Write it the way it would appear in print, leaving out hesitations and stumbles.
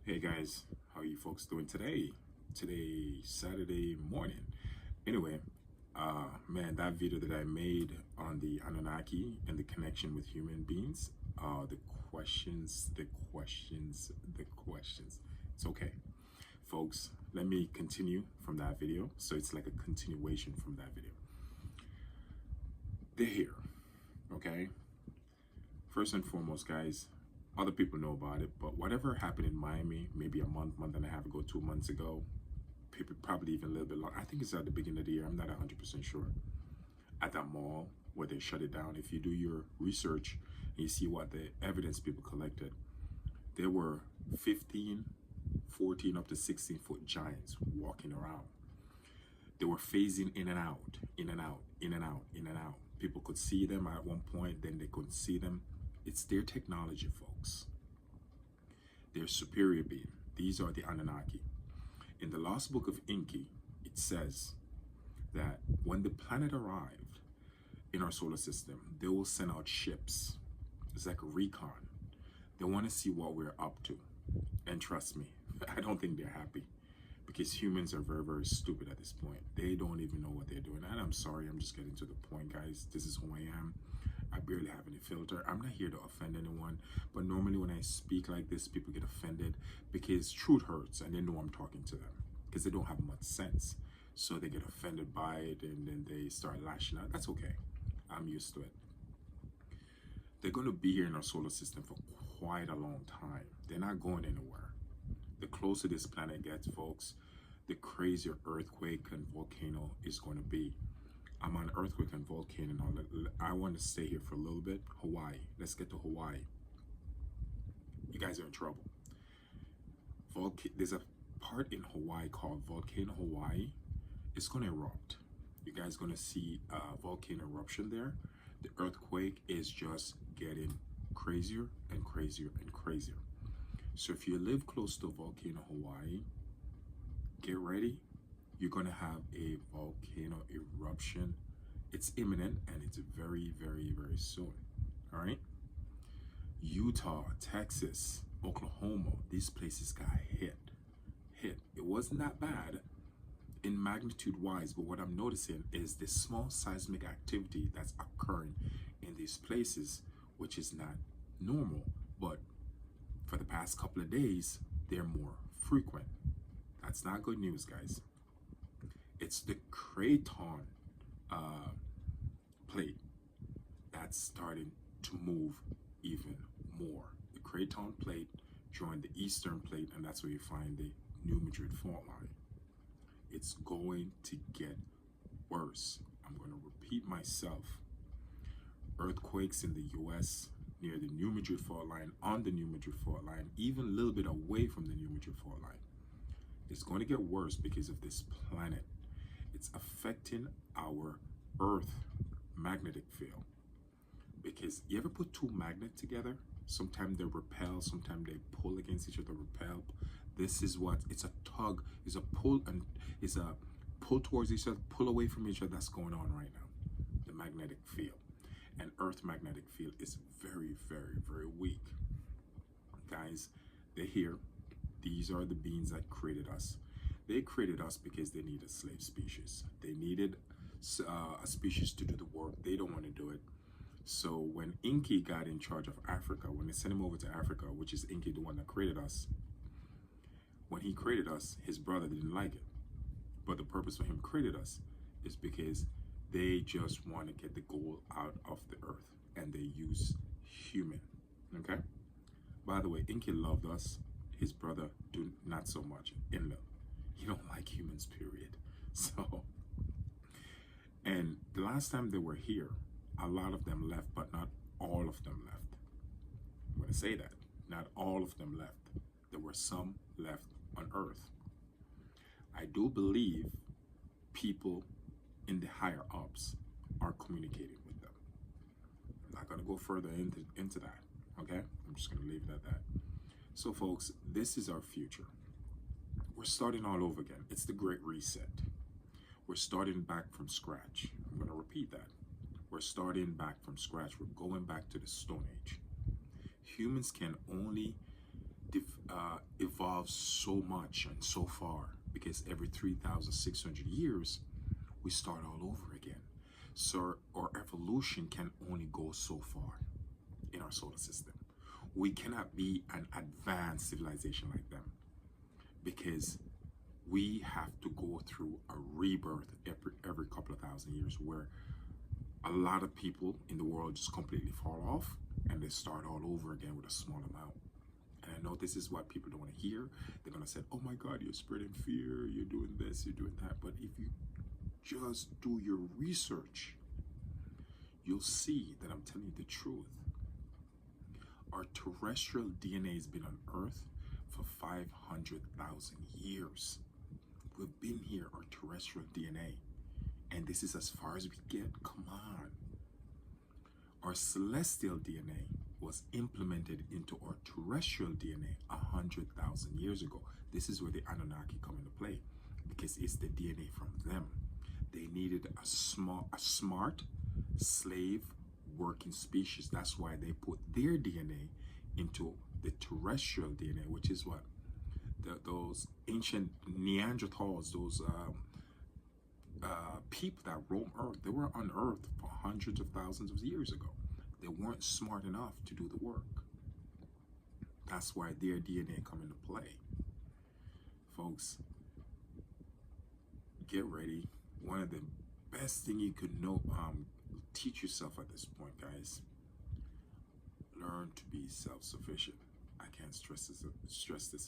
Hey guys, how are you folks doing today? Today, Saturday morning. Anyway, man, that video that I made on the Anunnaki and the connection with human beings, the questions. It's okay, folks. Let me continue from that video. So it's like a continuation from that video. They're here, okay? First and foremost, guys, other people know about it, but whatever happened in Miami, maybe a month and a half ago, 2 months ago, people probably even a little bit long. I think it's at the beginning of the year. I'm not 100% sure. At that mall where they shut it down, if you do your research and you see what the evidence people collected, there were 15, 14 up to 16-foot giants walking around. They were phasing in and out, in and out, in and out, in and out. People could see them at one point, then they couldn't see them. It's their technology, folks. Their superior being. These are the Anunnaki. In the Lost Book of Enki, it says that when the planet arrived in our solar system, they will send out ships. It's like a recon. They want to see what we're up to. And trust me, I don't think they're happy, because humans are very, very stupid at this point. They don't even know what they're doing. And I'm sorry, I'm just getting to the point, guys. This is who I am. I barely have any filter. I'm not here to offend anyone, but normally when I speak like this, people get offended because truth hurts and they know I'm talking to them because they don't have much sense. So they get offended by it and then they start lashing out. That's okay. I'm used to it. They're going to be here in our solar system for quite a long time. They're not going anywhere. The closer this planet gets, folks, the crazier earthquake and volcano is going to be. I'm on earthquake and volcano and all that. I want to stay here for a little bit. Hawaii. Let's get to Hawaii. You guys are in trouble. There's a part in Hawaii called Volcano Hawaii. It's going to erupt. You guys are going to see a volcano eruption there. The earthquake is just getting crazier and crazier and crazier. So if you live close to Volcano Hawaii, get ready. You're going to have a volcano eruption. It's imminent and it's very, very, very soon. All right. Utah, Texas, Oklahoma, these places got hit. It wasn't that bad in magnitude wise, but what I'm noticing is the small seismic activity that's occurring in these places, which is not normal, but for the past couple of days, they're more frequent. That's not good news, guys. It's the Craton plate that's starting to move even more. The Craton plate joined the Eastern plate, and that's where you find the New Madrid fault line. It's going to get worse. I'm going to repeat myself. Earthquakes in the US near the New Madrid fault line, on the New Madrid fault line, even a little bit away from the New Madrid fault line. It's going to get worse because of this planet. It's affecting our Earth magnetic field. Because you ever put two magnets together? Sometimes they repel, sometimes they pull against each other, repel. This is what, it's a tug, it's a pull, and it's a pull towards each other, pull away from each other. That's going on right now. The magnetic field. And Earth magnetic field is very, very, very weak. Guys, they're here. These are the beings that created us. They created us because they needed a slave species. They needed a species to do the work. They don't want to do it. So when Enki got in charge of Africa, when they sent him over to Africa, which is Enki, the one that created us, when he created us, his brother didn't like it. But the purpose for him created us is because they just want to get the gold out of the earth, and they use human. Okay? By the way, Enki loved us. His brother do not so much. In love. He don't like humans, period. So, and the last time they were here, a lot of them left, but not all of them left. I'm going to say that. Not all of them left. There were some left on Earth. I do believe people in the higher ups are communicating with them. I'm not going to go further into that. Okay? I'm just going to leave it at that. So folks, this is our future. We're starting all over again. It's the Great Reset. We're starting back from scratch. I'm going to repeat that. We're starting back from scratch. We're going back to the Stone Age. Humans can only evolve evolved so much and so far because every 3,600 years, we start all over again. So our evolution can only go so far in our solar system. We cannot be an advanced civilization like them because we have to go through a rebirth every couple of thousand years where a lot of people in the world just completely fall off and they start all over again with a small amount. And I know this is what people don't want to hear. They're going to say, oh my God, you're spreading fear, you're doing this, you're doing that. But if you just do your research, you'll see that I'm telling you the truth. Our terrestrial DNA has been on Earth for 500,000 years. We've been here, our terrestrial DNA. And this is as far as we get. Come on. Our celestial DNA was implemented into our terrestrial DNA 100,000 years ago. This is where the Anunnaki come into play because it's the DNA from them. They needed a smart slave working species. That's why they put their DNA into the terrestrial DNA, which is what those ancient Neanderthals, those people that roam Earth, they were on Earth for hundreds of thousands of years ago. They weren't smart enough to do the work. That's why their DNA come into play. Folks, get ready. One of the best thing you could know, teach yourself at this point, guys, learn to be self-sufficient. I can't stress this